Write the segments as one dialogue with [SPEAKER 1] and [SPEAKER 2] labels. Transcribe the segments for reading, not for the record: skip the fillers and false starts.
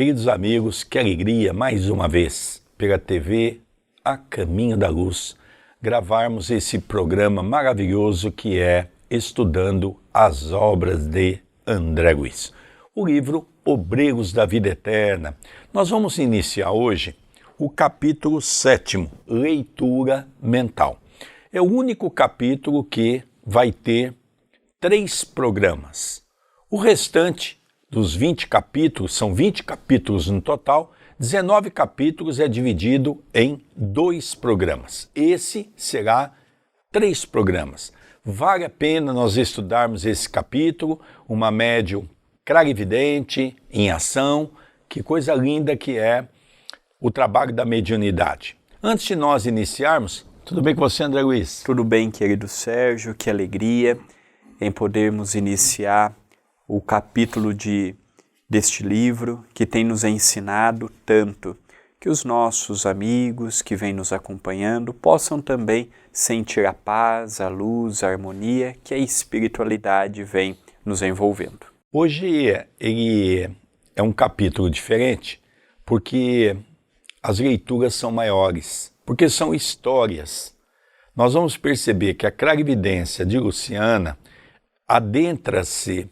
[SPEAKER 1] Queridos amigos, que alegria mais uma vez pela TV A Caminho da Luz gravarmos esse programa maravilhoso que é Estudando as Obras de André Luiz. O livro Obreiros da Vida Eterna. Nós vamos iniciar hoje o capítulo 7º, Leitura Mental. É o único capítulo que vai ter 3 programas. O restante dos 20 capítulos, são 20 capítulos no total, 19 capítulos é dividido em 2 programas. Esse será 3 programas. Vale a pena nós estudarmos esse capítulo, uma médium clarividente, em ação, que coisa linda que é o trabalho da mediunidade. Antes de nós iniciarmos, tudo bem com você, André Luiz?
[SPEAKER 2] Tudo bem, querido Sérgio, que alegria em podermos iniciar o capítulo deste livro que tem nos ensinado tanto, que os nossos amigos que vêm nos acompanhando possam também sentir a paz, a luz, a harmonia que a espiritualidade vem nos envolvendo.
[SPEAKER 1] Hoje ele é um capítulo diferente porque as leituras são maiores, porque são histórias. Nós vamos perceber que a clarividência de Luciana adentra-se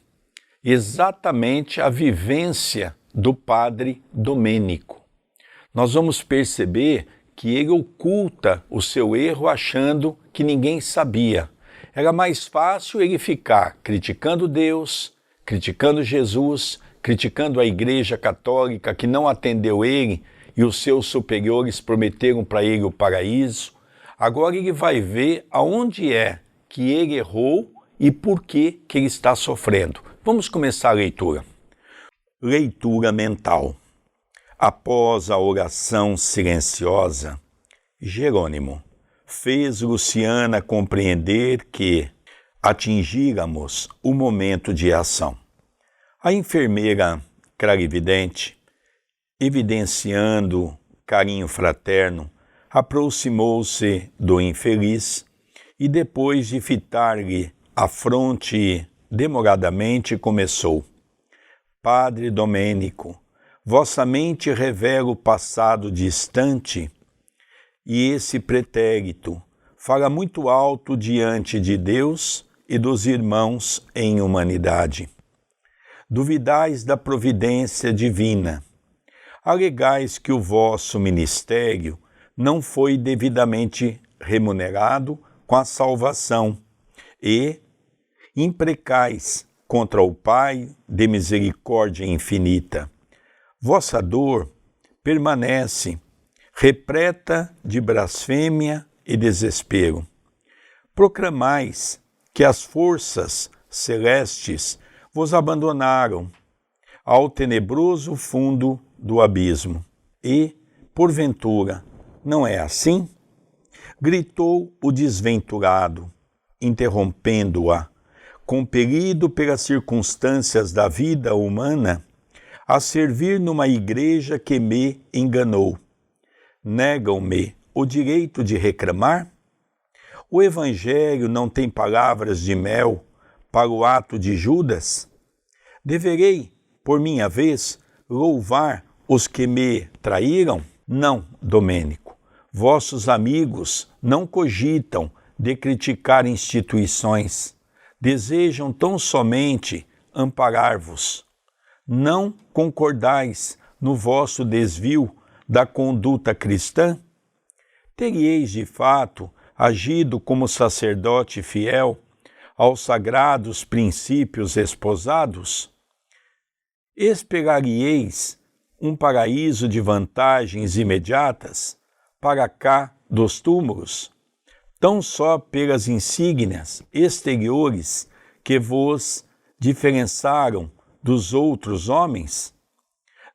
[SPEAKER 1] exatamente a vivência do padre Domênico. Nós vamos perceber que ele oculta o seu erro achando que ninguém sabia. Era mais fácil ele ficar criticando Deus, criticando Jesus, criticando a Igreja Católica que não atendeu ele e os seus superiores prometeram para ele o paraíso. Agora ele vai ver aonde é que ele errou e por que ele está sofrendo. Vamos começar a leitura. Leitura mental. Após a oração silenciosa, Jerônimo fez Luciana compreender que atingíramos o momento de ação. A enfermeira clarividente, evidenciando carinho fraterno, aproximou-se do infeliz e, depois de fitar-lhe a fronte demoradamente, começou: Padre Domênico, vossa mente revela o passado distante e esse pretérito fala muito alto diante de Deus e dos irmãos em humanidade. Duvidais da providência divina. Alegais que o vosso ministério não foi devidamente remunerado com a salvação e imprecais contra o Pai de misericórdia infinita. Vossa dor permanece repleta de blasfêmia e desespero. Proclamais que as forças celestes vos abandonaram ao tenebroso fundo do abismo. E, porventura, não é assim? Gritou o desventurado, interrompendo-a, compelido pelas circunstâncias da vida humana, a servir numa igreja que me enganou. Negam-me o direito de reclamar? O Evangelho não tem palavras de mel para o ato de Judas? Deverei, por minha vez, louvar os que me traíram? Não, Domênico. Vossos amigos não cogitam de criticar instituições. Desejam tão somente amparar-vos. Não concordais no vosso desvio da conduta cristã? Teríeis, de fato, agido como sacerdote fiel aos sagrados princípios esposados? Esperaríeis um paraíso de vantagens imediatas para cá dos túmulos? Tão só pelas insígnias exteriores que vos diferenciaram dos outros homens?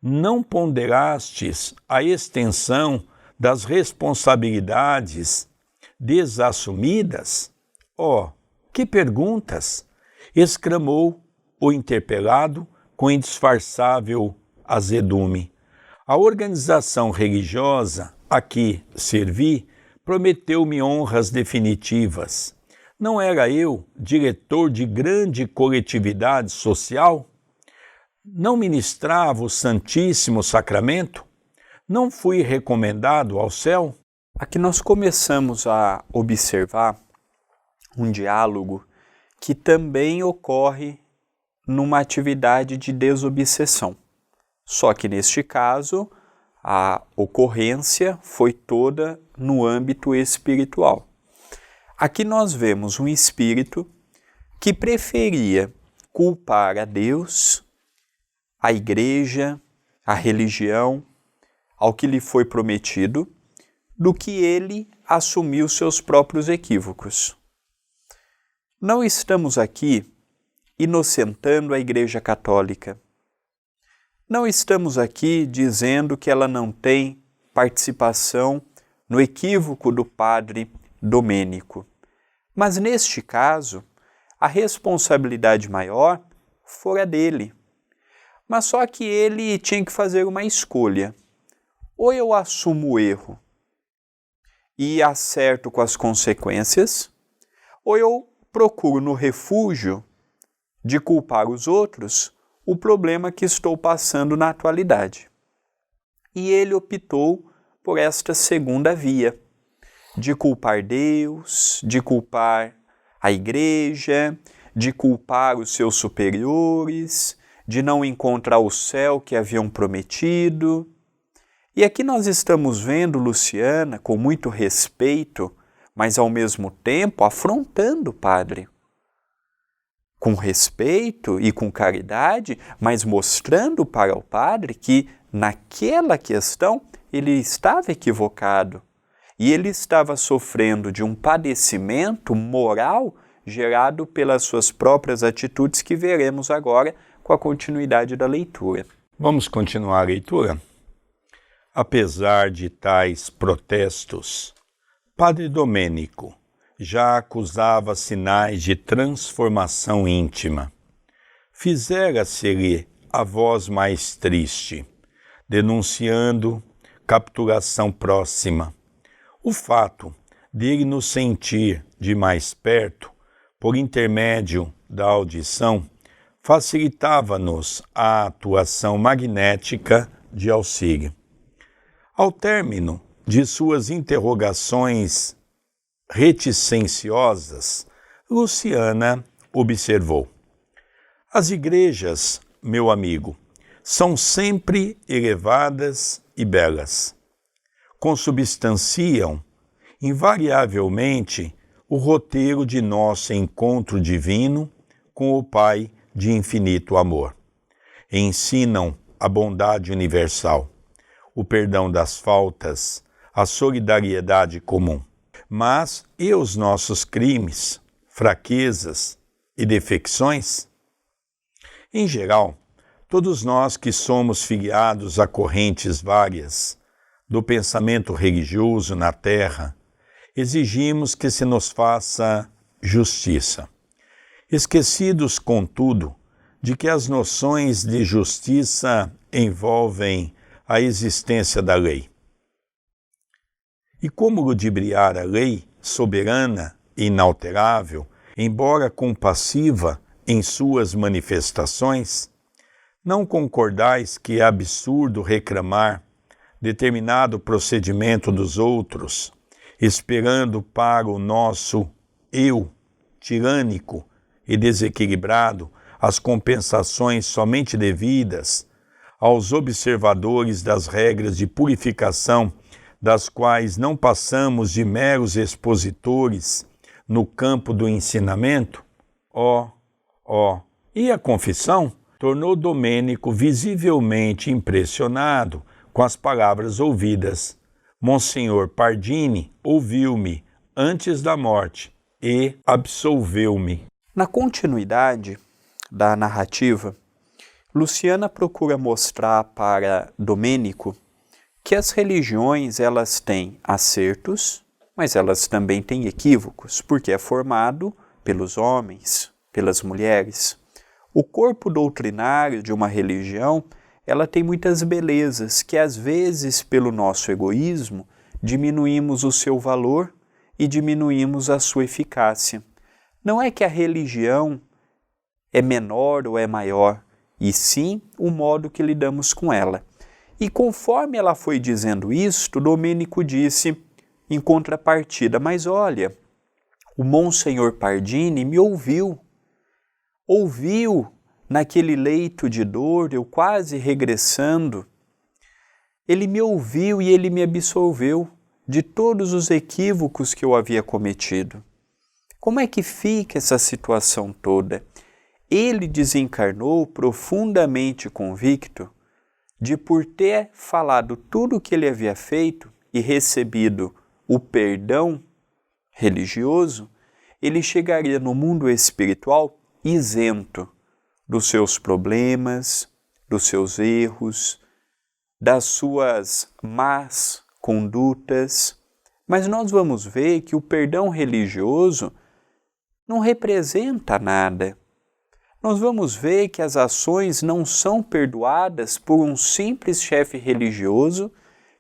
[SPEAKER 1] Não ponderastes a extensão das responsabilidades desassumidas? Oh, que perguntas! Exclamou o interpelado com indisfarçável azedume. A organização religiosa a que servi prometeu-me honras definitivas. Não era eu diretor de grande coletividade social? Não ministrava o Santíssimo Sacramento? Não fui recomendado ao céu?
[SPEAKER 2] Aqui nós começamos a observar um diálogo que também ocorre numa atividade de desobsessão. Só que neste caso, a ocorrência foi toda no âmbito espiritual. Aqui nós vemos um espírito que preferia culpar a Deus, a igreja, a religião, ao que lhe foi prometido, do que ele assumir os seus próprios equívocos. Não estamos aqui inocentando a Igreja Católica. Não estamos aqui dizendo que ela não tem participação no equívoco do padre Domênico. Mas neste caso, a responsabilidade maior fora dele. Mas só que ele tinha que fazer uma escolha. Ou eu assumo o erro e acerto com as consequências, ou eu procuro no refúgio de culpar os outros o problema que estou passando na atualidade. E ele optou por esta segunda via, de culpar Deus, de culpar a igreja, de culpar os seus superiores, de não encontrar o céu que haviam prometido. E aqui nós estamos vendo Luciana com muito respeito, mas ao mesmo tempo afrontando o padre. Com respeito e com caridade, mas mostrando para o padre que naquela questão ele estava equivocado e ele estava sofrendo de um padecimento moral gerado pelas suas próprias atitudes que veremos agora com a continuidade da leitura.
[SPEAKER 1] Vamos continuar a leitura? Apesar de tais protestos, Padre Domênico já acusava sinais de transformação íntima. Fizera-se-lhe a voz mais triste, denunciando capturação próxima. O fato de ele nos sentir de mais perto, por intermédio da audição, facilitava-nos a atuação magnética de auxílio. Ao término de suas interrogações reticenciosas, Luciana observou: as igrejas, meu amigo, são sempre elevadas e belas. Consubstanciam, invariavelmente, o roteiro de nosso encontro divino com o Pai de infinito amor. Ensinam a bondade universal, o perdão das faltas, a solidariedade comum. Mas e os nossos crimes, fraquezas e defecções? Em geral, todos nós que somos filiados a correntes várias do pensamento religioso na Terra, exigimos que se nos faça justiça. Esquecidos, contudo, de que as noções de justiça envolvem a existência da lei. E como ludibriar a lei, soberana e inalterável, embora compassiva em suas manifestações, não concordais que é absurdo reclamar determinado procedimento dos outros, esperando para o nosso eu, tirânico e desequilibrado, as compensações somente devidas aos observadores das regras de purificação, das quais não passamos de meros expositores no campo do ensinamento? E a confissão? Tornou Domênico visivelmente impressionado com as palavras ouvidas. Monsenhor Pardini ouviu-me antes da morte e absolveu-me.
[SPEAKER 2] Na continuidade da narrativa, Luciana procura mostrar para Domênico que as religiões elas têm acertos, mas elas também têm equívocos, porque é formado pelos homens, pelas mulheres. O corpo doutrinário de uma religião, ela tem muitas belezas que às vezes, pelo nosso egoísmo, diminuímos o seu valor e diminuímos a sua eficácia. Não é que a religião é menor ou é maior, e sim o modo que lidamos com ela. E conforme ela foi dizendo isto, Domênico disse, em contrapartida, mas olha, o Monsenhor Pardini me ouviu naquele leito de dor, eu quase regressando. Ele me ouviu e ele me absolveu de todos os equívocos que eu havia cometido. Como é que fica essa situação toda? Ele desencarnou profundamente convicto de, por ter falado tudo o que ele havia feito e recebido o perdão religioso, ele chegaria no mundo espiritual isento dos seus problemas, dos seus erros, das suas más condutas. Mas nós vamos ver que o perdão religioso não representa nada. Nós vamos ver que as ações não são perdoadas por um simples chefe religioso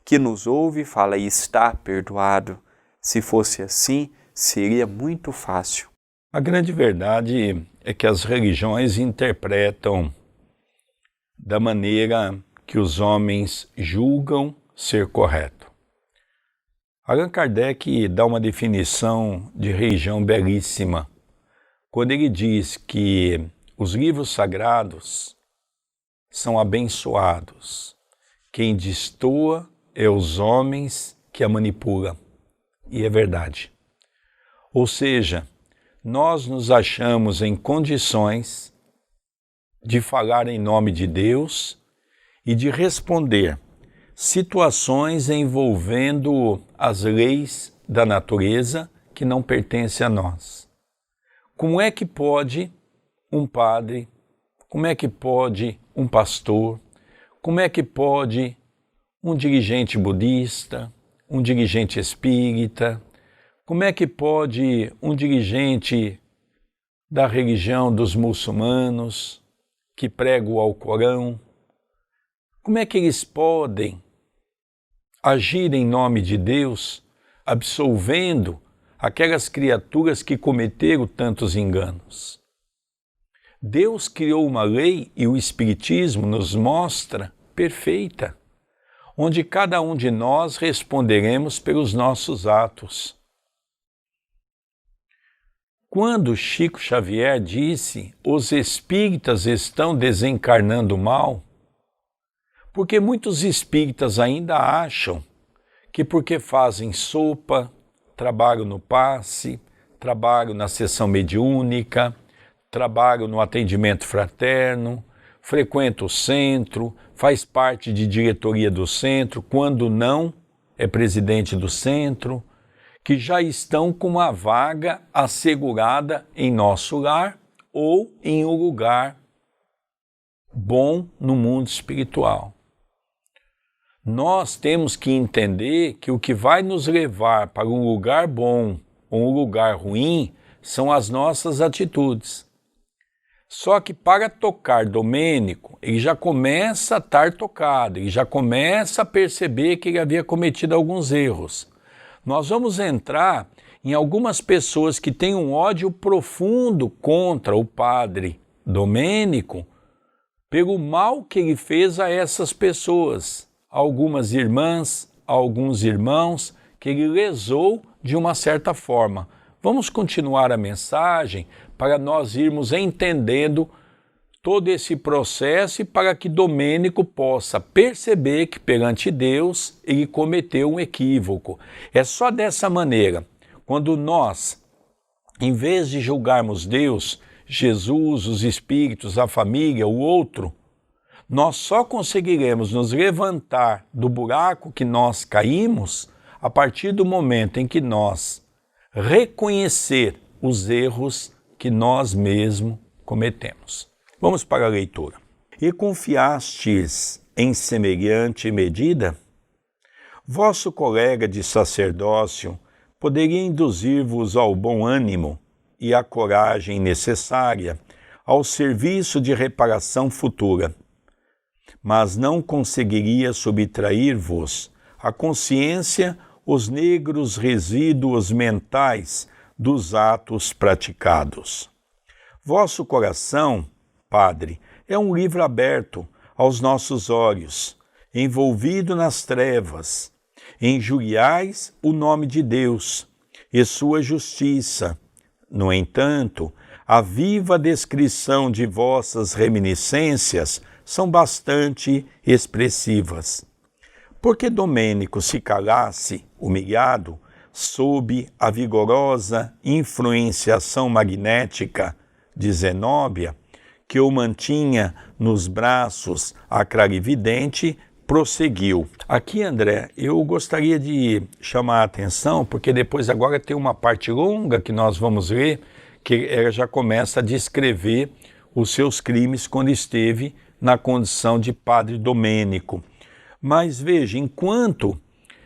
[SPEAKER 2] que nos ouve e fala, está perdoado. Se fosse assim, seria muito fácil.
[SPEAKER 1] A grande verdade é que as religiões interpretam da maneira que os homens julgam ser correto. Allan Kardec dá uma definição de religião belíssima, quando ele diz que os livros sagrados são abençoados. Quem destoa é os homens que a manipulam. E é verdade. Ou seja, nós nos achamos em condições de falar em nome de Deus e de responder situações envolvendo as leis da natureza que não pertencem a nós. Como é que pode um padre, como é que pode um pastor, como é que pode um dirigente budista, um dirigente espírita, como é que pode um dirigente da religião dos muçulmanos que prega o Alcorão, como é que eles podem agir em nome de Deus, absolvendo aquelas criaturas que cometeram tantos enganos? Deus criou uma lei e o Espiritismo nos mostra perfeita, onde cada um de nós responderemos pelos nossos atos. Quando Chico Xavier disse, os espíritas estão desencarnando mal, porque muitos espíritas ainda acham que porque fazem sopa, trabalham no passe, trabalham na sessão mediúnica, trabalham no atendimento fraterno, frequenta o centro, faz parte de diretoria do centro, quando não é presidente do centro, que já estão com uma vaga assegurada em nosso lar ou em um lugar bom no mundo espiritual. Nós temos que entender que o que vai nos levar para um lugar bom ou um lugar ruim são as nossas atitudes. Só que para tocar Domênico, ele já começa a estar tocado, ele já começa a perceber que ele havia cometido alguns erros. Nós vamos entrar em algumas pessoas que têm um ódio profundo contra o padre Domênico, pelo mal que ele fez a essas pessoas, algumas irmãs, alguns irmãos, que ele lesou de uma certa forma. Vamos continuar a mensagem para nós irmos entendendo todo esse processo e para que Domênico possa perceber que perante Deus ele cometeu um equívoco. É só dessa maneira, quando nós, em vez de julgarmos Deus, Jesus, os espíritos, a família, o outro, nós só conseguiremos nos levantar do buraco que nós caímos a partir do momento em que nós reconhecer os erros que nós mesmos cometemos. Vamos para a leitura. E confiastes em semelhante medida? Vosso colega de sacerdócio poderia induzir-vos ao bom ânimo e à coragem necessária ao serviço de reparação futura, mas não conseguiria subtrair-vos à consciência os negros resíduos mentais dos atos praticados. Vosso coração, Padre, É um livro aberto aos nossos olhos, envolvido nas trevas. Injuriais o nome de Deus e sua justiça. No entanto, a viva descrição de vossas reminiscências são bastante expressivas. Porque Domênico se calasse, humilhado, sob a vigorosa influenciação magnética de Zenóbia, que o mantinha nos braços a clarividente, prosseguiu. Aqui, André, eu gostaria de chamar a atenção, porque depois agora tem uma parte longa que nós vamos ler, que ela já começa a descrever os seus crimes quando esteve na condição de padre Domênico. Mas veja, enquanto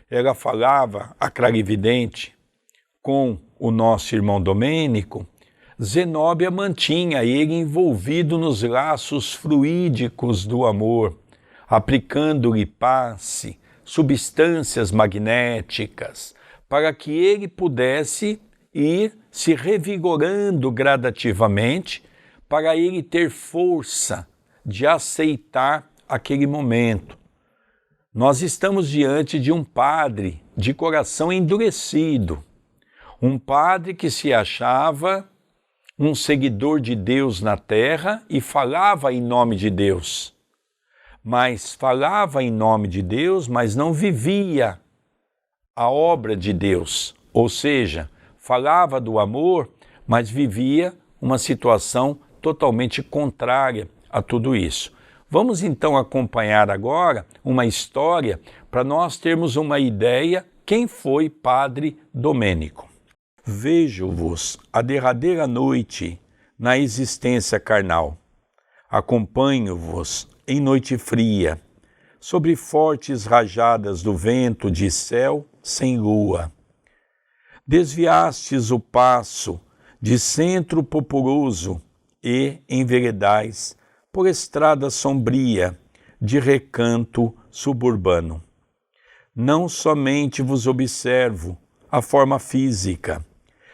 [SPEAKER 1] ela falava, a clarividente, com o nosso irmão Domênico, Zenóbia mantinha ele envolvido nos laços fluídicos do amor, aplicando-lhe passe, substâncias magnéticas, para que ele pudesse ir se revigorando gradativamente, para ele ter força de aceitar aquele momento. Nós estamos diante de um padre de coração endurecido, um padre que se achava um seguidor de Deus na terra e falava em nome de Deus. Mas falava em nome de Deus, mas não vivia a obra de Deus. Ou seja, falava do amor, mas vivia uma situação totalmente contrária a tudo isso. Vamos então acompanhar agora uma história para nós termos uma ideia quem foi Padre Domênico. Vejo-vos a derradeira noite na existência carnal. Acompanho-vos em noite fria, sobre fortes rajadas do vento de céu sem lua. Desviastes o passo de centro populoso e enveredais por estrada sombria de recanto suburbano. Não somente vos observo a forma física,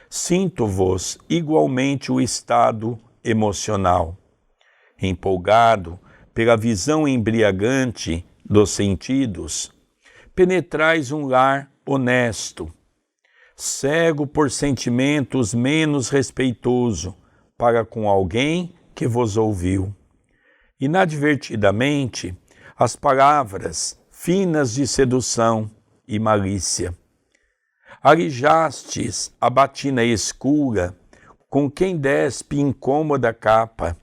[SPEAKER 1] sinto-vos igualmente o estado emocional. Empolgado pela visão embriagante dos sentidos, penetrais um lar honesto, cego por sentimentos menos respeitoso para com alguém que vos ouviu. Inadvertidamente, as palavras finas de sedução e malícia. Alijastes a batina escura com quem despe incômoda capa.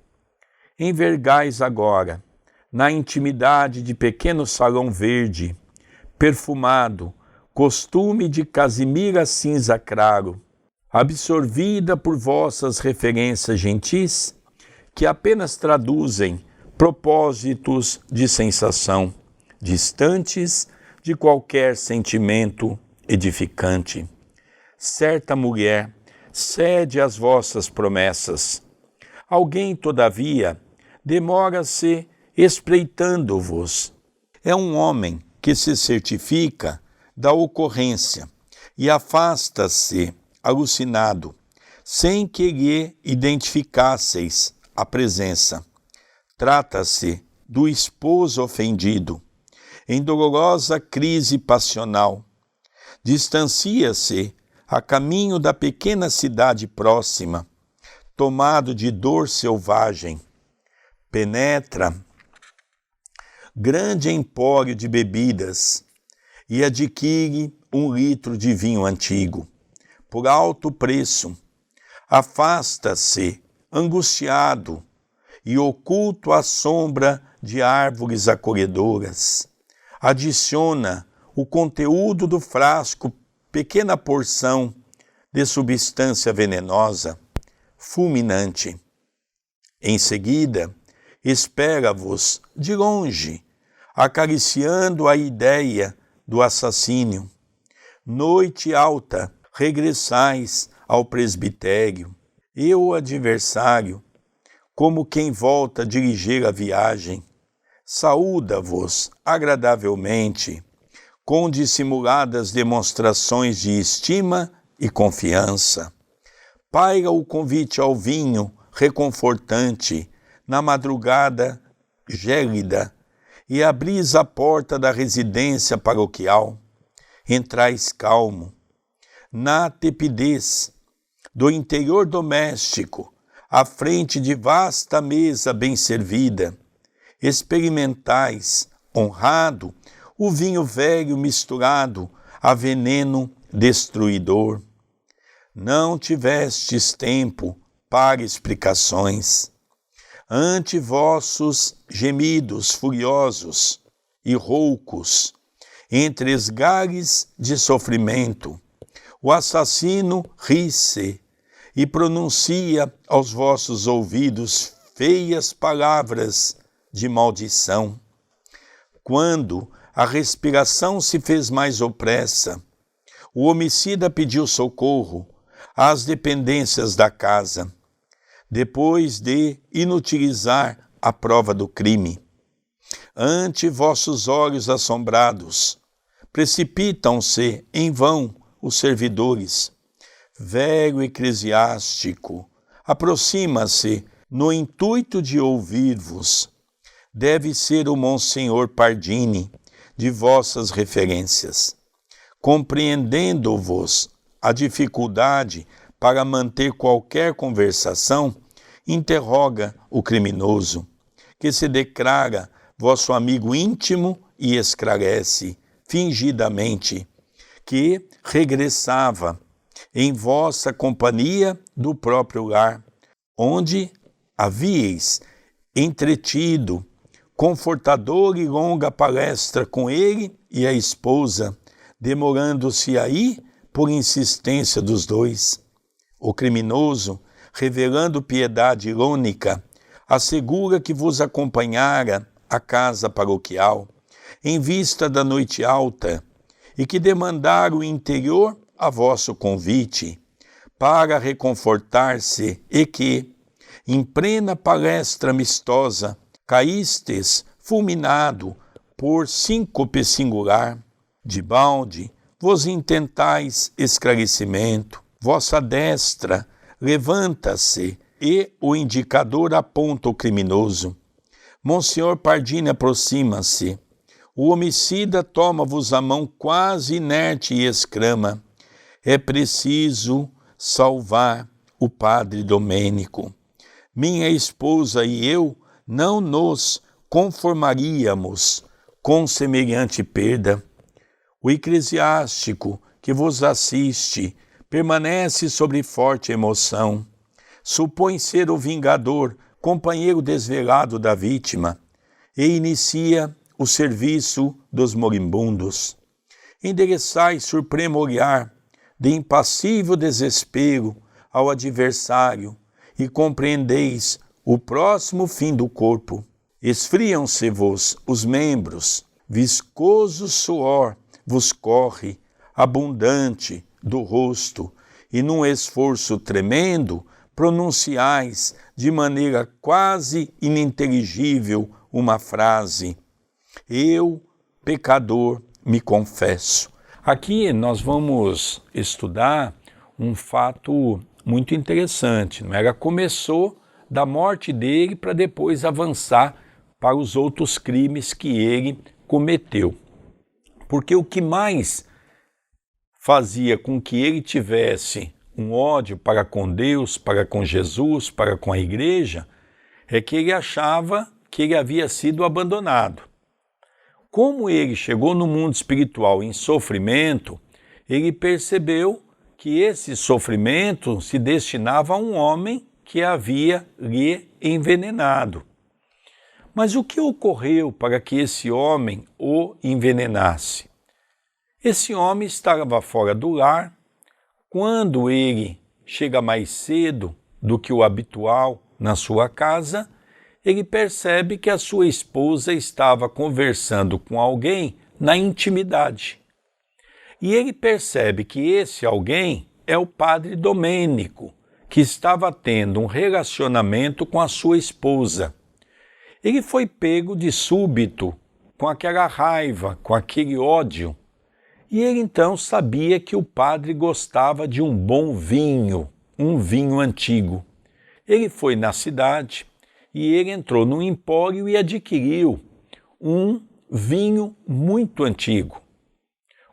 [SPEAKER 1] Envergais agora, na intimidade de pequeno salão verde, perfumado, costume de casimira cinza claro, absorvida por vossas referências gentis, que apenas traduzem propósitos de sensação, distantes de qualquer sentimento edificante. Certa mulher cede às vossas promessas. Alguém, todavia, demora-se espreitando-vos. É um homem que se certifica da ocorrência e afasta-se alucinado, sem que lhe identificasseis a presença. Trata-se do esposo ofendido, em dolorosa crise passional. Distancia-se a caminho da pequena cidade próxima, tomado de dor selvagem. Penetra grande empório de bebidas e adquire 1 litro de vinho antigo, por alto preço. Afasta-se, angustiado e oculto à sombra de árvores acolhedoras. Adiciona o conteúdo do frasco, pequena porção de substância venenosa, fulminante. Em seguida, espera-vos de longe, acariciando a ideia do assassínio. Noite alta, regressais ao presbitério, e o adversário, como quem volta a dirigir a viagem, saúda-vos agradavelmente, com dissimuladas demonstrações de estima e confiança. Paira o convite ao vinho reconfortante na madrugada gélida, e abris a porta da residência paroquial, entrais calmo, na tepidez do interior doméstico, à frente de vasta mesa bem servida, experimentais, honrado, o vinho velho misturado a veneno destruidor. Não tivestes tempo para explicações. Ante vossos gemidos furiosos e roucos, entre esgares de sofrimento, o assassino ri-se e pronuncia aos vossos ouvidos feias palavras de maldição. Quando a respiração se fez mais opressa, o homicida pediu socorro às dependências da casa, depois de inutilizar a prova do crime. Ante vossos olhos assombrados, precipitam-se em vão os servidores. Velho eclesiástico, aproxima-se no intuito de ouvir-vos. Deve ser o Monsenhor Pardini, de vossas referências. Compreendendo-vos a dificuldade para manter qualquer conversação, interroga o criminoso, que se declara vosso amigo íntimo e esclarece, fingidamente, que regressava em vossa companhia do próprio lar, onde havíeis entretido confortadora e longa palestra com ele e a esposa, demorando-se aí por insistência dos dois. O criminoso, revelando piedade irônica, assegura que vos acompanhara à casa paroquial, em vista da noite alta, e que demandara o interior a vosso convite, para reconfortar-se, e que, em plena palestra amistosa, caístes fulminado por síncope singular. De balde vos intentais esclarecimento, vossa destra levanta-se e o indicador aponta o criminoso. Monsenhor Pardini aproxima-se. O homicida toma-vos a mão quase inerte e exclama: é preciso salvar o padre Domênico. Minha esposa e eu não nos conformaríamos com semelhante perda. O eclesiástico que vos assiste permanece sobre forte emoção. Supõe ser o vingador, companheiro desvelado da vítima, e inicia o serviço dos moribundos. Endereçais supremo olhar de impassível desespero ao adversário e compreendeis o próximo fim do corpo. Esfriam-se-vos os membros, viscoso suor vos corre, abundante, do rosto, e num esforço tremendo pronunciais de maneira quase ininteligível uma frase: eu, pecador, me confesso. Aqui nós vamos estudar um fato muito interessante. Ela começou da morte dele para depois avançar para os outros crimes que ele cometeu. Porque o que mais fazia com que ele tivesse um ódio para com Deus, para com Jesus, para com a igreja, é que ele achava que ele havia sido abandonado. Como ele chegou no mundo espiritual em sofrimento, ele percebeu que esse sofrimento se destinava a um homem que havia lhe envenenado. Mas o que ocorreu para que esse homem o envenenasse? Esse homem estava fora do lar. Quando ele chega mais cedo do que o habitual na sua casa, ele percebe que a sua esposa estava conversando com alguém na intimidade. E ele percebe que esse alguém é o padre Domênico, que estava tendo um relacionamento com a sua esposa. Ele foi pego de súbito com aquela raiva, com aquele ódio. E ele então sabia que o padre gostava de um bom vinho, um vinho antigo. Ele foi na cidade e ele entrou no empório e adquiriu um vinho muito antigo.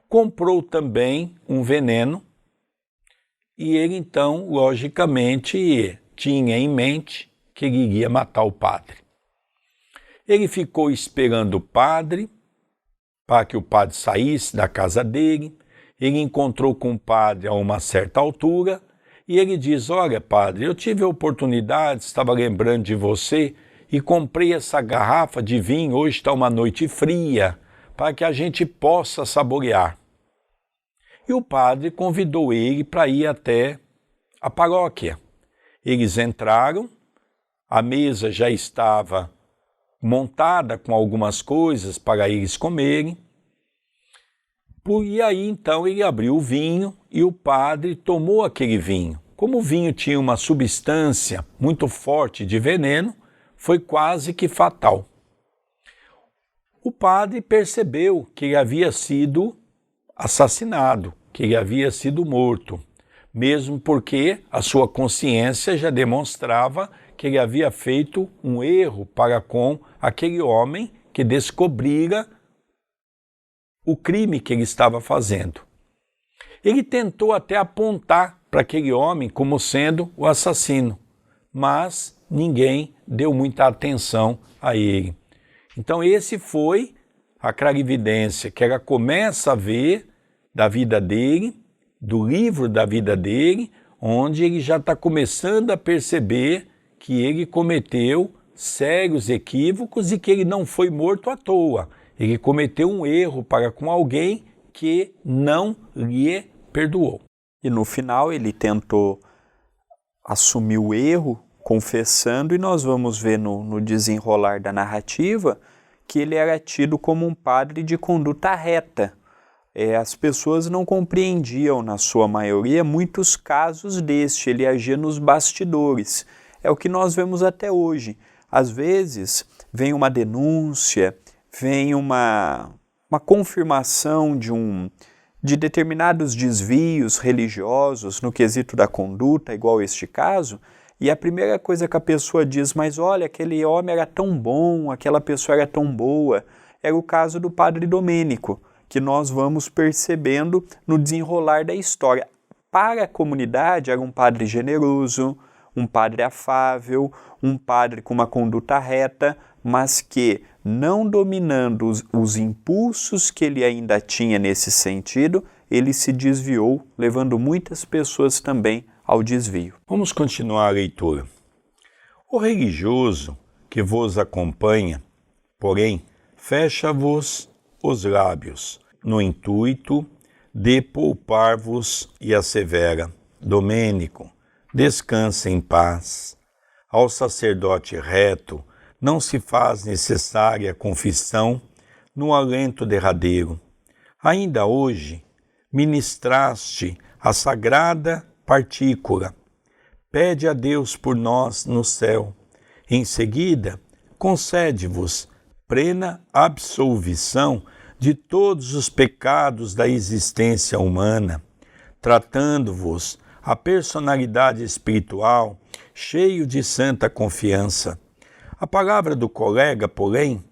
[SPEAKER 1] Comprou também um veneno e ele então, logicamente, tinha em mente que ele iria matar o padre. Ele ficou esperando o padre para que o padre saísse da casa dele. Ele encontrou com o padre a uma certa altura e ele diz: olha, padre, eu tive a oportunidade, estava lembrando de você e comprei essa garrafa de vinho, hoje está uma noite fria, para que a gente possa saborear. E o padre convidou ele para ir até a paróquia. Eles entraram, a mesa já estava montada com algumas coisas para eles comerem. E aí então ele abriu o vinho e o padre tomou aquele vinho. Como o vinho tinha uma substância muito forte de veneno, foi quase que fatal. O padre percebeu que ele havia sido assassinado, que ele havia sido morto, mesmo porque a sua consciência já demonstrava que ele havia feito um erro para com aquele homem que descobrira o crime que ele estava fazendo. Ele tentou até apontar para aquele homem como sendo o assassino, mas ninguém deu muita atenção a ele. Então esse foi a clarividência que ela começa a ver da vida dele, do livro da vida dele, onde ele já está começando a perceber que ele cometeu sérios equívocos e que ele não foi morto à toa. Ele cometeu um erro para com alguém que não lhe perdoou.
[SPEAKER 2] E no final ele tentou assumir o erro, confessando, e nós vamos ver no desenrolar da narrativa que ele era tido como um padre de conduta reta. As pessoas não compreendiam, na sua maioria, muitos casos deste. Ele agia nos bastidores. É o que nós vemos até hoje. Às vezes, vem uma denúncia, vem uma confirmação de determinados desvios religiosos no quesito da conduta, igual este caso, e a primeira coisa que a pessoa diz: mas olha, aquele homem era tão bom, aquela pessoa era tão boa. Era o caso do padre Domênico, que nós vamos percebendo no desenrolar da história. Para a comunidade era um padre generoso, um padre afável, um padre com uma conduta reta, mas que, não dominando os impulsos que ele ainda tinha nesse sentido, ele se desviou, levando muitas pessoas também ao desvio.
[SPEAKER 1] Vamos continuar a leitura. O religioso que vos acompanha, porém, fecha-vos os lábios, no intuito de poupar-vos e assevera: Domênico, descansa em paz. Ao sacerdote reto não se faz necessária confissão no alento derradeiro. Ainda hoje ministraste a sagrada partícula. Pede a Deus por nós no céu. Em seguida, concede-vos plena absolvição de todos os pecados da existência humana, tratando-vos a personalidade espiritual cheio de santa confiança. A palavra do colega, porém,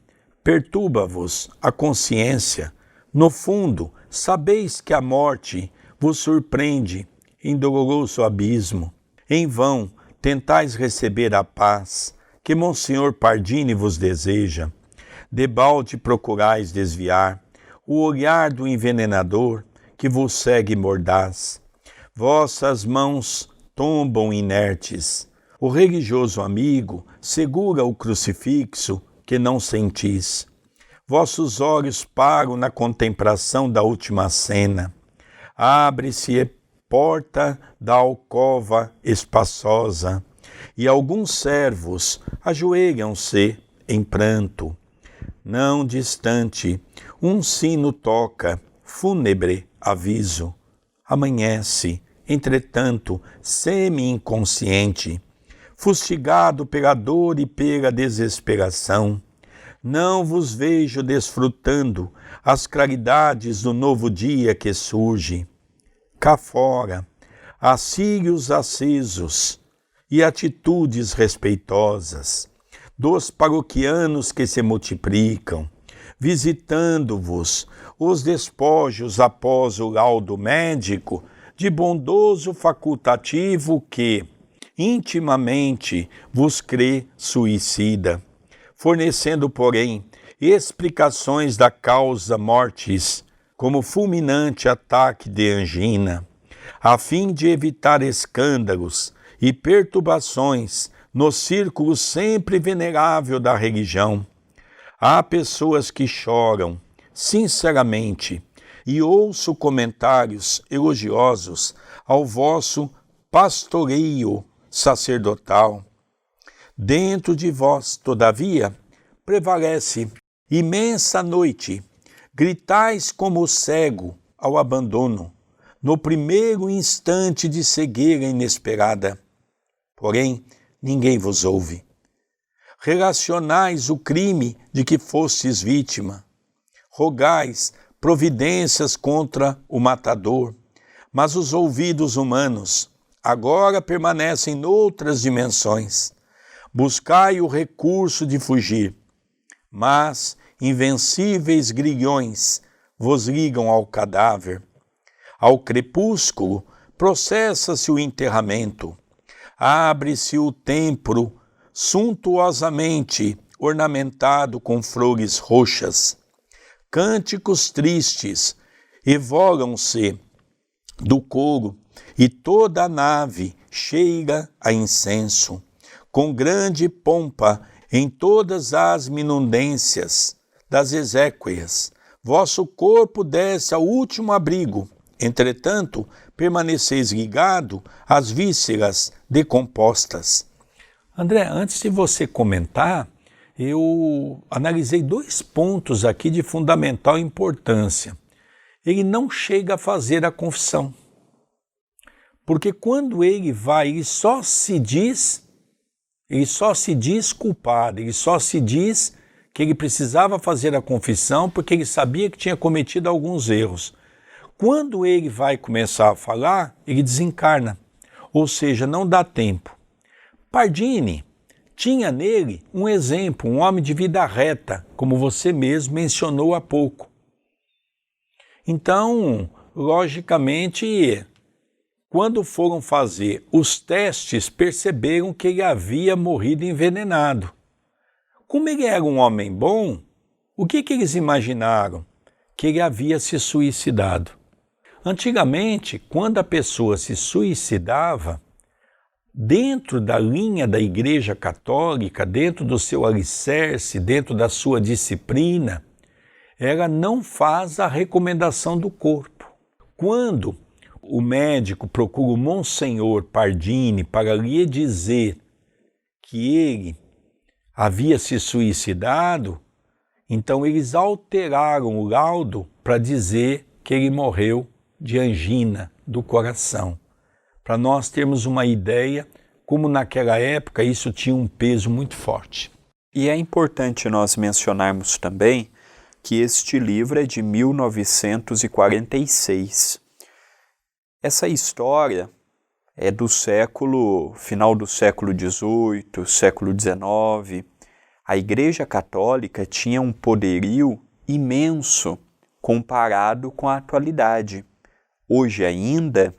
[SPEAKER 1] perturba-vos a consciência. No fundo, sabeis que a morte vos surpreende em doloroso abismo. Em vão tentais receber a paz que Monsenhor Pardini vos deseja. Debalde procurais desviar o olhar do envenenador que vos segue mordaz. Vossas mãos tombam inertes. O religioso amigo segura o crucifixo que não sentis. Vossos olhos param na contemplação da última cena. Abre-se porta da alcova espaçosa, e alguns servos ajoelham-se em pranto. Não distante, um sino toca, fúnebre aviso. Amanhece, entretanto, semi-inconsciente, fustigado pela dor e pela desesperação. Não vos vejo desfrutando as claridades do novo dia que surge. Cá fora, há círios acesos e atitudes respeitosas. dos paroquianos que se multiplicam, visitando-vos os despojos após o laudo médico de bondoso facultativo que, intimamente, vos crê suicida, fornecendo, porém, explicações da causa mortis, como fulminante ataque de angina, a fim de evitar escândalos e perturbações no círculo sempre venerável da religião. Há pessoas que choram, sinceramente, e ouço comentários elogiosos ao vosso pastoreio sacerdotal. Dentro de vós, todavia, prevalece imensa noite, gritais como o cego ao abandono, no primeiro instante de cegueira inesperada. Porém, ninguém vos ouve. Relacionais o crime de que fostes vítima. Rogais providências contra o matador, mas os ouvidos humanos agora permanecem noutras dimensões. Buscai o recurso de fugir, mas invencíveis grilhões vos ligam ao cadáver. Ao crepúsculo processa-se o enterramento, abre-se o templo suntuosamente ornamentado com flores roxas. Cânticos tristes evolam-se do coro e toda a nave cheira a incenso. Com grande pompa em todas as minudências das exéquias, vosso corpo desce ao último abrigo. Entretanto, permaneceis ligado às vísceras decompostas. André, antes de você comentar, eu analisei 2 pontos aqui de fundamental importância. Ele não chega a fazer a confissão, porque quando ele vai, ele só se diz culpado, ele só se diz que ele precisava fazer a confissão porque ele sabia que tinha cometido alguns erros. Quando ele vai começar a falar, ele desencarna, ou seja, não dá tempo. Pardini tinha nele um exemplo, um homem de vida reta, como você mesmo mencionou há pouco. Então, logicamente, quando foram fazer os testes, perceberam que ele havia morrido envenenado. Como ele era um homem bom, o que eles imaginaram? Que ele havia se suicidado. Antigamente, quando a pessoa se suicidava, dentro da linha da Igreja Católica, dentro do seu alicerce, dentro da sua disciplina, ela não faz a recomendação do corpo. Quando o médico procura o Monsenhor Pardini para lhe dizer que ele havia se suicidado, então eles alteraram o laudo para dizer que ele morreu de angina do coração. Para nós termos uma ideia como naquela época isso tinha um peso muito forte.
[SPEAKER 2] E é importante nós mencionarmos também que este livro é de 1946. Essa história é do final do século XVIII, século XIX. A Igreja Católica tinha um poderio imenso comparado com a atualidade. Hoje ainda,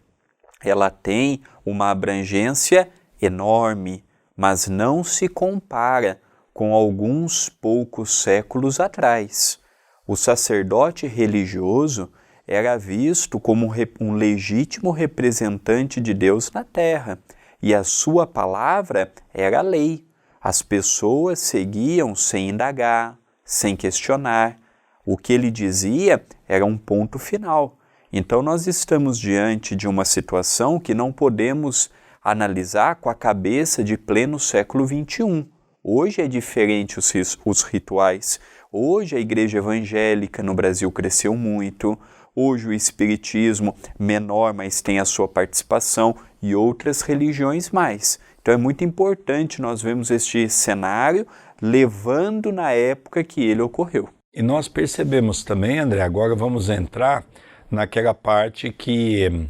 [SPEAKER 2] ela tem uma abrangência enorme, mas não se compara com alguns poucos séculos atrás. O sacerdote religioso era visto como um legítimo representante de Deus na terra, e a sua palavra era a lei. As pessoas seguiam sem indagar, sem questionar. O que ele dizia era um ponto final. Então nós estamos diante de uma situação que não podemos analisar com a cabeça de pleno século XXI. Hoje é diferente os rituais. Hoje a igreja evangélica no Brasil cresceu muito. Hoje o espiritismo menor, mas tem a sua participação, e outras religiões mais. Então é muito importante nós vermos este cenário levando na época que ele ocorreu.
[SPEAKER 1] E nós percebemos também, André, agora vamos entrar naquela parte que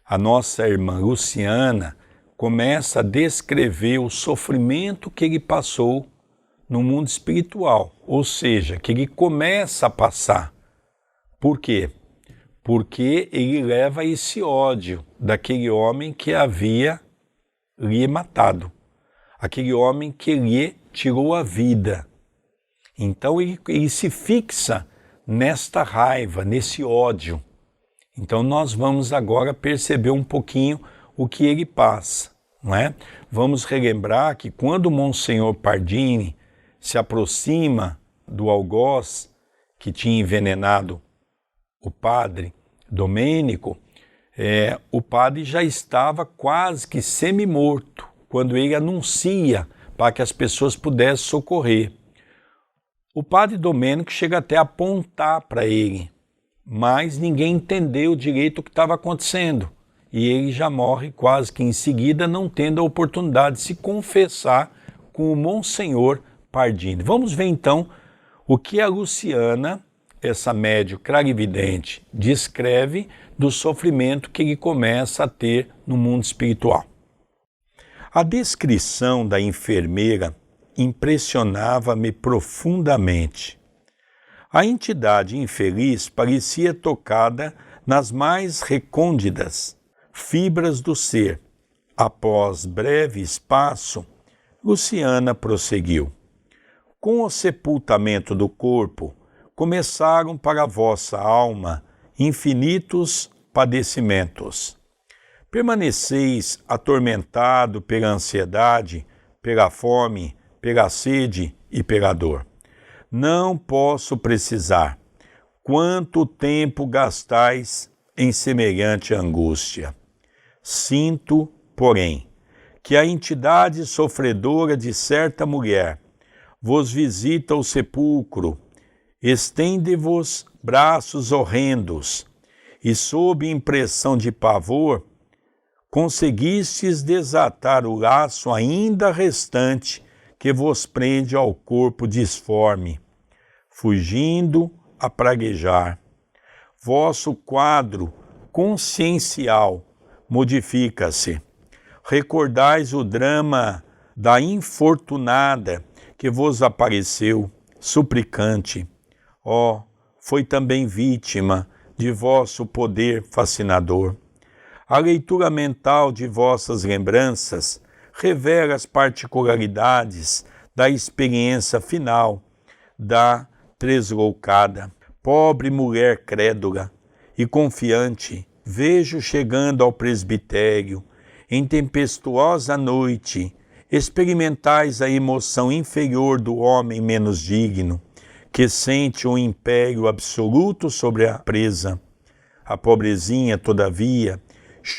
[SPEAKER 1] a nossa irmã Luciana começa a descrever o sofrimento que ele passou no mundo espiritual, ou seja, que ele começa a passar. Por quê? Porque ele leva esse ódio daquele homem que havia lhe matado, aquele homem que lhe tirou a vida. Então ele se fixa nesta raiva, nesse ódio. Então nós vamos agora perceber um pouquinho o que ele passa, não é? Vamos relembrar que quando o Monsenhor Pardini se aproxima do algoz que tinha envenenado o padre Domênico, o padre já estava quase que semi-morto quando ele anuncia para que as pessoas pudessem socorrer. O padre Domênico chega até a apontar para ele, mas ninguém entendeu direito o que estava acontecendo. E ele já morre quase que em seguida, não tendo a oportunidade de se confessar com o Monsenhor Pardini. Vamos ver então o que a Luciana, essa médium clarividente, descreve do sofrimento que ele começa a ter no mundo espiritual. A descrição da enfermeira impressionava-me profundamente. A entidade infeliz parecia tocada nas mais recônditas fibras do ser. Após breve espaço, Luciana prosseguiu. Com o sepultamento do corpo, começaram para a vossa alma infinitos padecimentos. Permaneceis atormentado pela ansiedade, pela fome, pela sede e pela dor. Não posso precisar quanto tempo gastais em semelhante angústia. Sinto, porém, que a entidade sofredora de certa mulher vos visita o sepulcro, estende-vos braços horrendos, e sob impressão de pavor, conseguistes desatar o laço ainda restante que vos prende ao corpo disforme, fugindo a praguejar. Vosso quadro consciencial modifica-se. Recordais o drama da infortunada que vos apareceu, suplicante. Ó, foi também vítima de vosso poder fascinador. A leitura mental de vossas lembranças revela as particularidades da experiência final da tresloucada. Pobre mulher crédula e confiante, vejo chegando ao presbitério, em tempestuosa noite, experimentais a emoção inferior do homem menos digno, que sente um império absoluto sobre a presa. A pobrezinha, todavia,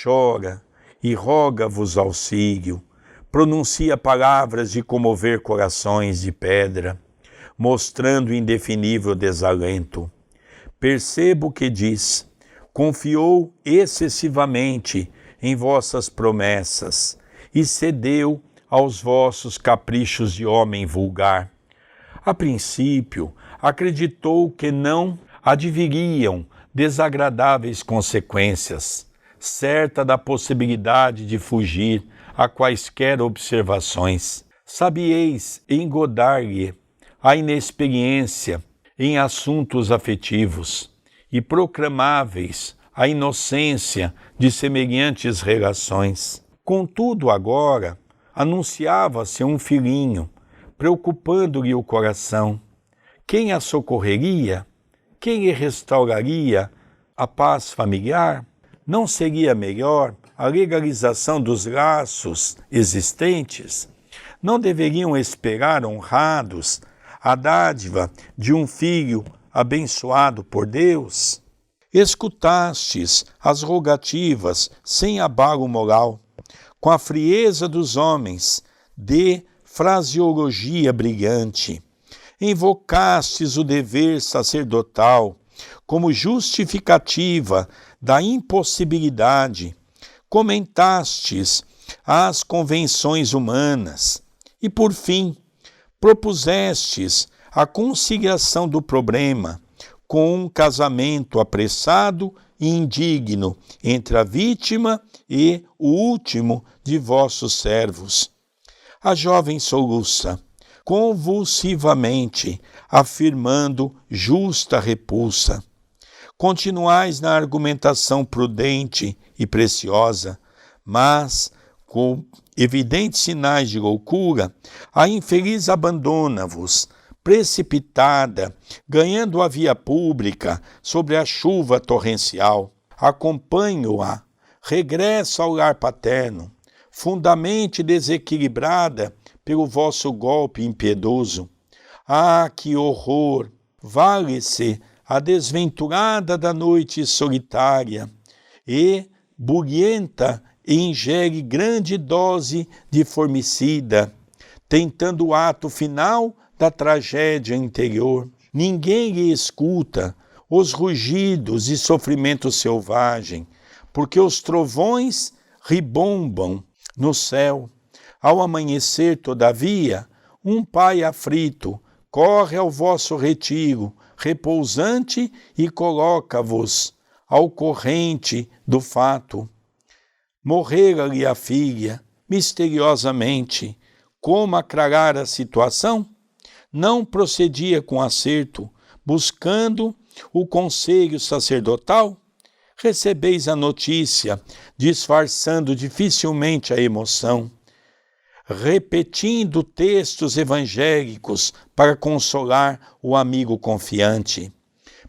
[SPEAKER 1] chora e roga-vos auxílio, pronuncia palavras de comover corações de pedra, mostrando indefinível desalento. Percebo que diz: confiou excessivamente em vossas promessas e cedeu aos vossos caprichos de homem vulgar. A princípio, acreditou que não adviriam desagradáveis consequências, certa da possibilidade de fugir a quaisquer observações. Sabieis engodar-lhe a inexperiência em assuntos afetivos e proclamáveis a inocência de semelhantes relações. Contudo, agora, anunciava-se um filhinho, preocupando-lhe o coração. Quem a socorreria? Quem lhe restauraria a paz familiar? Não seria melhor a legalização dos laços existentes? Não deveriam esperar honrados a dádiva de um filho abençoado por Deus? Escutastes as rogativas sem abalo moral, com a frieza dos homens, de fraseologia brilhante. Invocastes o dever sacerdotal como justificativa da impossibilidade. Comentastes as convenções humanas. E, por fim, propusestes a conciliação do problema com um casamento apressado e indigno entre a vítima e o último de vossos servos. A jovem soluça, convulsivamente, afirmando justa repulsa. Continuais na argumentação prudente e preciosa, mas, com evidentes sinais de loucura, a infeliz abandona-vos, precipitada, ganhando a via pública sobre a chuva torrencial. Acompanho-a, regressa ao lar paterno, fundamente desequilibrada pelo vosso golpe impiedoso. Ah, que horror! Vale-se a desventurada da noite solitária e, bulhenta, ingere grande dose de formicida, tentando o ato final da tragédia interior. Ninguém lhe escuta os rugidos e sofrimento selvagem, porque os trovões ribombam no céu. Ao amanhecer, todavia, um pai aflito corre ao vosso retiro, repousante, e coloca-vos ao corrente do fato. Morrera-lhe a filha, misteriosamente. Como aclarar a situação? Não procedia com acerto, buscando o conselho sacerdotal? Recebeis a notícia, disfarçando dificilmente a emoção, repetindo textos evangélicos para consolar o amigo confiante.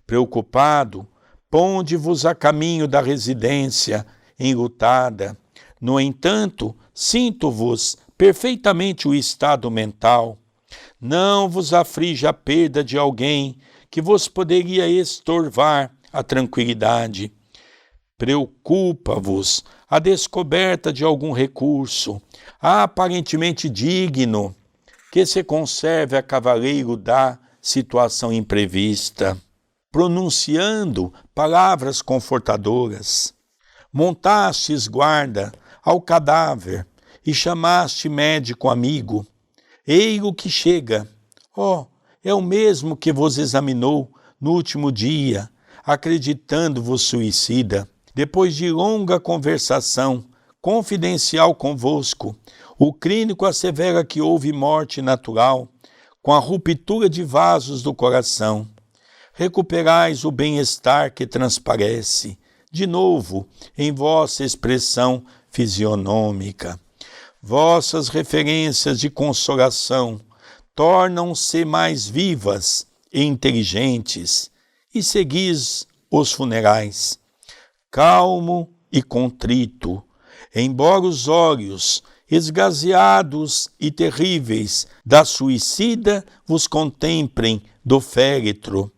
[SPEAKER 1] Preocupado, ponde-vos a caminho da residência, enlutada. No entanto, sinto-vos perfeitamente o estado mental. Não vos aflige a perda de alguém que vos poderia estorvar a tranquilidade. Preocupa-vos a descoberta de algum recurso, aparentemente digno, que se conserve a cavaleiro da situação imprevista, pronunciando palavras confortadoras. Montastes guarda ao cadáver e chamaste médico amigo. Ei-lo que chega. É o mesmo que vos examinou no último dia, acreditando-vos suicida. Depois de longa conversação confidencial convosco, o clínico assevera que houve morte natural, com a ruptura de vasos do coração. Recuperais o bem-estar que transparece, de novo, em vossa expressão fisionômica. Vossas referências de consolação tornam-se mais vivas e inteligentes, e seguis os funerais. Calmo e contrito, embora os olhos esgazeados e terríveis da suicida vos contemplem do féretro,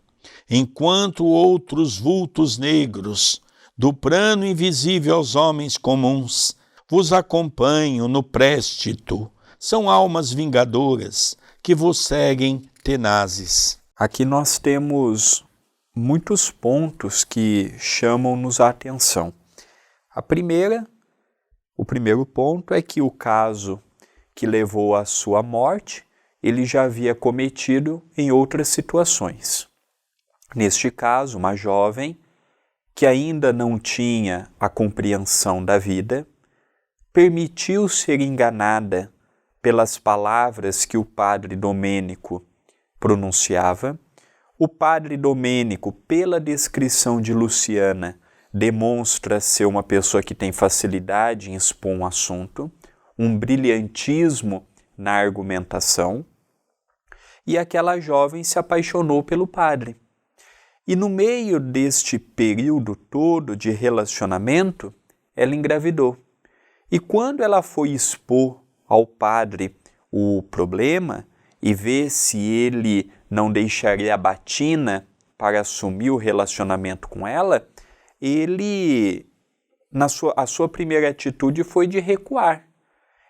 [SPEAKER 1] enquanto outros vultos negros, do plano invisível aos homens comuns, vos acompanham no préstito. São almas vingadoras que vos seguem tenazes.
[SPEAKER 2] Aqui nós temos muitos pontos que chamam-nos a atenção. O primeiro ponto é que o caso que levou à sua morte, ele já havia cometido em outras situações. Neste caso, uma jovem que ainda não tinha a compreensão da vida, permitiu ser enganada pelas palavras que o padre Domênico pronunciava. O padre Domênico, pela descrição de Luciana, demonstra ser uma pessoa que tem facilidade em expor um assunto, um brilhantismo na argumentação, e aquela jovem se apaixonou pelo padre. E no meio deste período todo de relacionamento, ela engravidou. E quando ela foi expor ao padre o problema e ver se ele não deixaria a batina para assumir o relacionamento com ela, a sua primeira atitude foi de recuar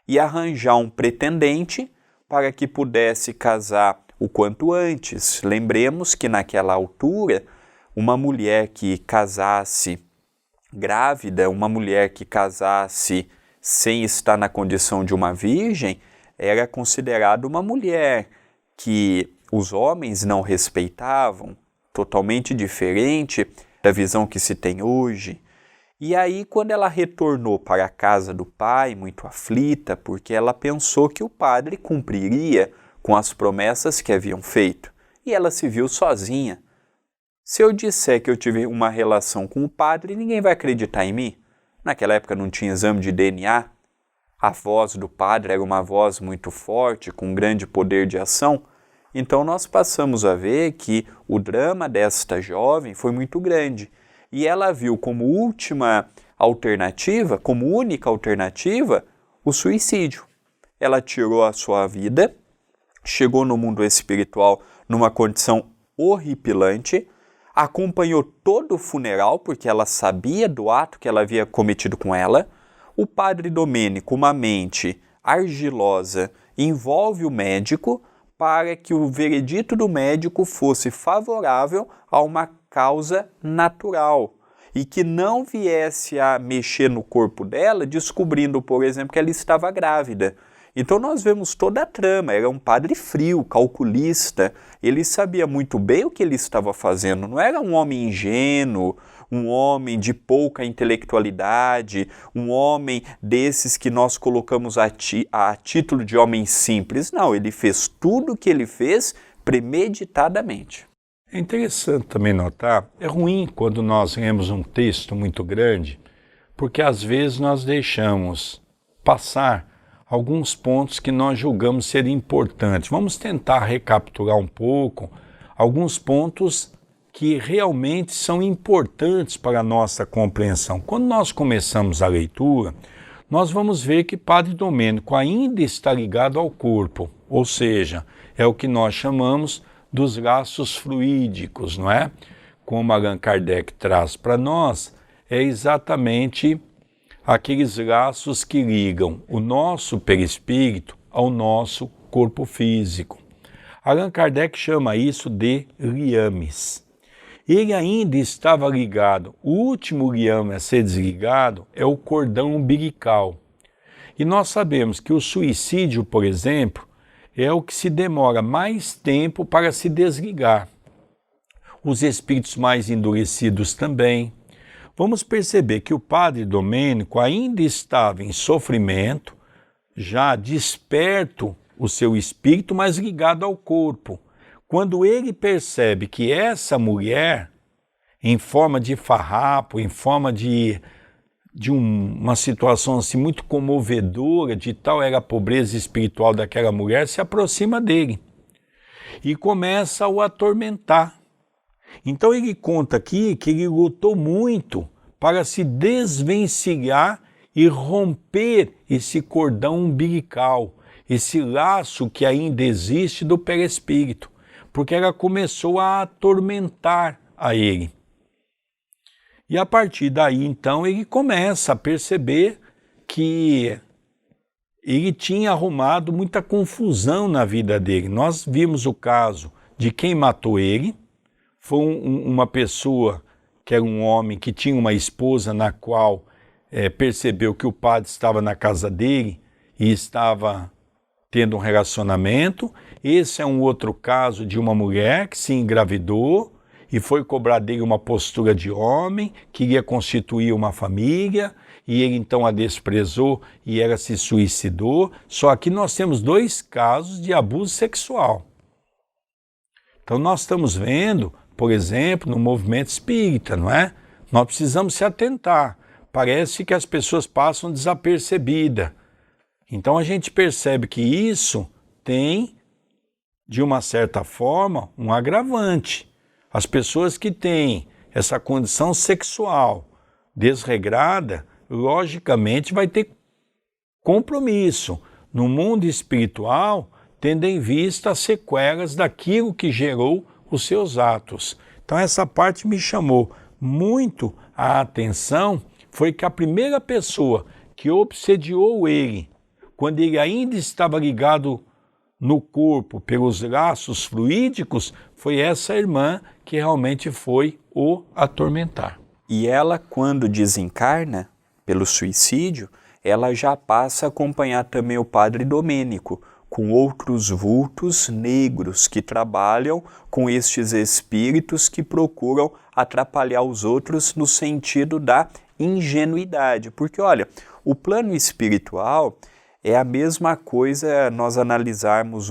[SPEAKER 2] e arranjar um pretendente para que pudesse casar o quanto antes. Lembremos que naquela altura, uma mulher que casasse grávida, uma mulher que casasse sem estar na condição de uma virgem, era considerada uma mulher que os homens não respeitavam, totalmente diferente da visão que se tem hoje. E aí, quando ela retornou para a casa do pai, muito aflita, porque ela pensou que o padre cumpriria com as promessas que haviam feito. E ela se viu sozinha. Se eu disser que eu tive uma relação com o padre, ninguém vai acreditar em mim. Naquela época não tinha exame de DNA. A voz do padre era uma voz muito forte, com grande poder de ação. Então nós passamos a ver que o drama desta jovem foi muito grande. E ela viu como última alternativa, como única alternativa, o suicídio. Ela tirou a sua vida, chegou no mundo espiritual numa condição horripilante, acompanhou todo o funeral, porque ela sabia do ato que ela havia cometido com ela. O padre Domênico, uma mente argilosa, envolve o médico para que o veredito do médico fosse favorável a uma causa natural e que não viesse a mexer no corpo dela, descobrindo, por exemplo, que ela estava grávida. Então nós vemos toda a trama. Era um padre frio, calculista, ele sabia muito bem o que ele estava fazendo, não era um homem ingênuo, um homem de pouca intelectualidade, um homem desses que nós colocamos a título de homem simples. Não, ele fez tudo o que ele fez premeditadamente.
[SPEAKER 1] É interessante também notar, é ruim quando nós lemos um texto muito grande, porque às vezes nós deixamos passar alguns pontos que nós julgamos ser importantes. Vamos tentar recapitular um pouco alguns pontos que realmente são importantes para a nossa compreensão. Quando nós começamos a leitura, nós vamos ver que Padre Domênico ainda está ligado ao corpo, ou seja, é o que nós chamamos dos laços fluídicos, não é? Como Allan Kardec traz para nós, é exatamente aqueles laços que ligam o nosso perispírito ao nosso corpo físico. Allan Kardec chama isso de liames. Ele ainda estava ligado, o último liame a ser desligado é o cordão umbilical. E nós sabemos que o suicídio, por exemplo, é o que se demora mais tempo para se desligar. Os espíritos mais endurecidos também. Vamos perceber que o padre Domênico ainda estava em sofrimento, já desperto o seu espírito, mas ligado ao corpo. Quando ele percebe que essa mulher, em forma de farrapo, em forma de uma situação assim muito comovedora, de tal era a pobreza espiritual daquela mulher, se aproxima dele e começa a o atormentar. Então ele conta aqui que ele lutou muito para se desvencilhar e romper esse cordão umbilical, esse laço que ainda existe do perispírito, porque ela começou a atormentar a ele. E a partir daí, então, ele começa a perceber que ele tinha arrumado muita confusão na vida dele. Nós vimos o caso de quem matou ele, foi uma pessoa que era um homem que tinha uma esposa na qual percebeu que o padre estava na casa dele e estava tendo um relacionamento. Esse é um outro caso de uma mulher que se engravidou e foi cobrar dele uma postura de homem, queria constituir uma família, e ele então a desprezou e ela se suicidou. Só que nós temos 2 casos de abuso sexual. Então nós estamos vendo, por exemplo, no movimento espírita, não é? Nós precisamos se atentar. Parece que as pessoas passam desapercebidas. Então a gente percebe que isso tem, de uma certa forma, um agravante. As pessoas que têm essa condição sexual desregrada, logicamente vai ter compromisso no mundo espiritual, tendo em vista as sequelas daquilo que gerou os seus atos. Então essa parte me chamou muito a atenção, foi que a primeira pessoa que obsediou ele, quando ele ainda estava ligado no corpo pelos laços fluídicos, foi essa irmã que realmente foi o atormentar.
[SPEAKER 2] E ela, quando desencarna pelo suicídio, ela já passa a acompanhar também o padre Domênico, com outros vultos negros que trabalham com estes espíritos que procuram atrapalhar os outros no sentido da ingenuidade. Porque, olha, o plano espiritual É a mesma coisa nós analisarmos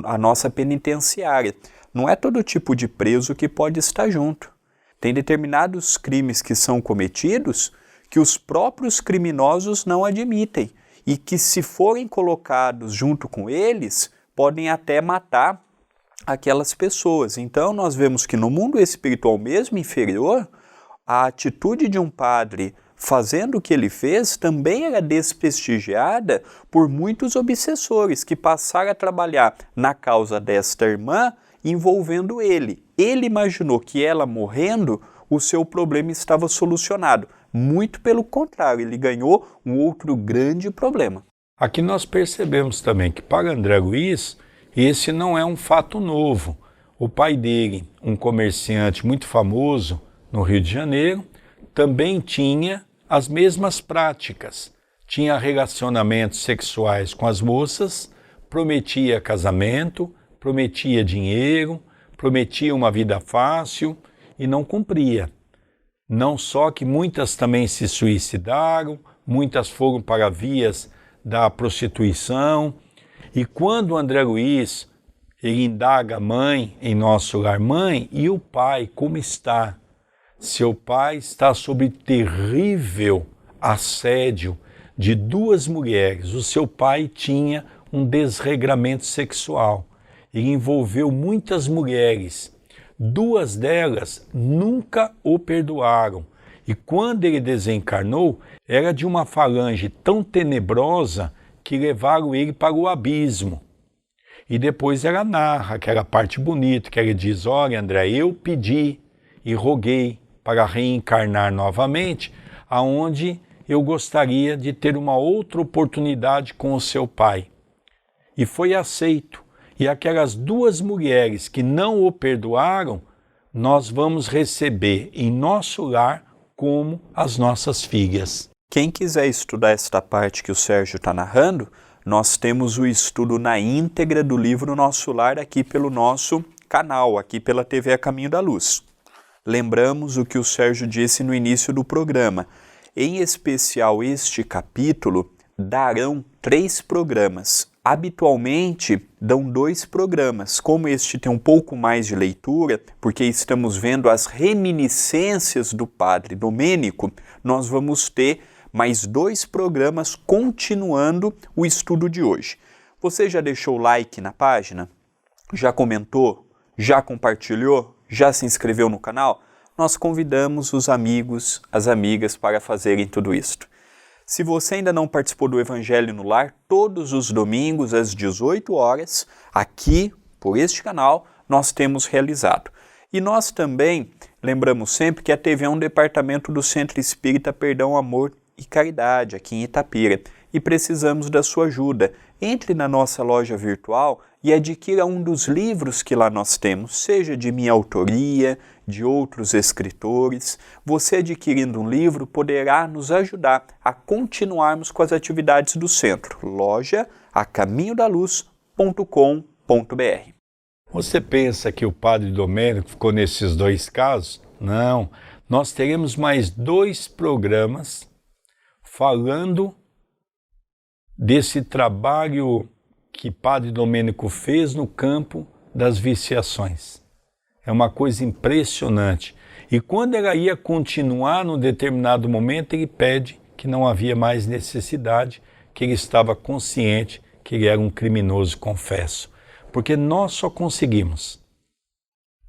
[SPEAKER 2] a nossa penitenciária. Não é todo tipo de preso que pode estar junto. Tem determinados crimes que são cometidos que os próprios criminosos não admitem e que, se forem colocados junto com eles, podem até matar aquelas pessoas. Então nós vemos que no mundo espiritual mesmo inferior, a atitude de um padre fazendo o que ele fez também era desprestigiada por muitos obsessores que passaram a trabalhar na causa desta irmã envolvendo ele. Ele imaginou que ela morrendo, o seu problema estava solucionado. Muito pelo contrário, ele ganhou um outro grande problema.
[SPEAKER 1] Aqui nós percebemos também que para André Luiz, esse não é um fato novo. O pai dele, um comerciante muito famoso no Rio de Janeiro, também tinha as mesmas práticas. Tinha relacionamentos sexuais com as moças, prometia casamento, prometia dinheiro, prometia uma vida fácil e não cumpria. Não só que muitas também se suicidaram, muitas foram para vias da prostituição. E quando André Luiz, ele indaga a mãe em Nosso Lar: mãe, e o pai, como está? Seu pai está sob terrível assédio de 2 mulheres. O seu pai tinha um desregramento sexual. Ele envolveu muitas mulheres. 2 delas nunca o perdoaram. E quando ele desencarnou, era de uma falange tão tenebrosa que levaram ele para o abismo. E depois ela narra aquela parte bonita, que ele diz: olha, André, eu pedi e roguei para reencarnar novamente, aonde eu gostaria de ter uma outra oportunidade com o seu pai. E foi aceito. E aquelas 2 mulheres que não o perdoaram, nós vamos receber em nosso lar como as nossas filhas.
[SPEAKER 2] Quem quiser estudar esta parte que o Sérgio está narrando, nós temos o estudo na íntegra do livro Nosso Lar aqui pelo nosso canal, aqui pela TV A Caminho da Luz. Lembramos o que o Sérgio disse no início do programa. Em especial, este capítulo darão 3 programas. Habitualmente dão 2 programas. Como este tem um pouco mais de leitura, porque estamos vendo as reminiscências do padre Domênico, nós vamos ter mais 2 programas continuando o estudo de hoje. Você já deixou o like na página? Já comentou? Já compartilhou? Já se inscreveu no canal? Nós convidamos os amigos, as amigas para fazerem tudo isto. Se você ainda não participou do Evangelho no Lar, todos os domingos às 18 horas, aqui por este canal, nós temos realizado. E nós também lembramos sempre que a TV é um departamento do Centro Espírita Perdão, Amor e Caridade, aqui em Itapira, e precisamos da sua ajuda. Entre na nossa loja virtual e adquira um dos livros que lá nós temos, seja de minha autoria, de outros escritores. Você adquirindo um livro poderá nos ajudar a continuarmos com as atividades do centro. Loja acaminhodaluz.com.br.
[SPEAKER 1] Você pensa que o padre Domênico ficou nesses 2 casos? Não. Nós teremos mais 2 programas falando desse trabalho que Padre Domênico fez no campo das viciações. É uma coisa impressionante. E quando ela ia continuar num determinado momento, ele pede que não havia mais necessidade, que ele estava consciente que ele era um criminoso confesso. Porque nós só conseguimos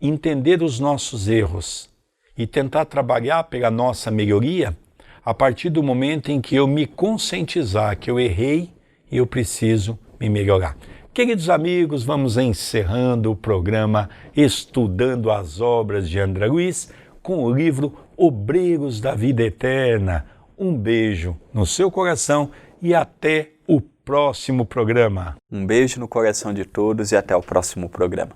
[SPEAKER 1] entender os nossos erros e tentar trabalhar pela nossa melhoria a partir do momento em que eu me conscientizar que eu errei e eu preciso me melhorar. Queridos amigos, vamos encerrando o programa Estudando as Obras de André Luiz com o livro Obreiros da Vida Eterna. Um beijo no seu coração e até o próximo programa.
[SPEAKER 2] Um beijo no coração de todos e até o próximo programa.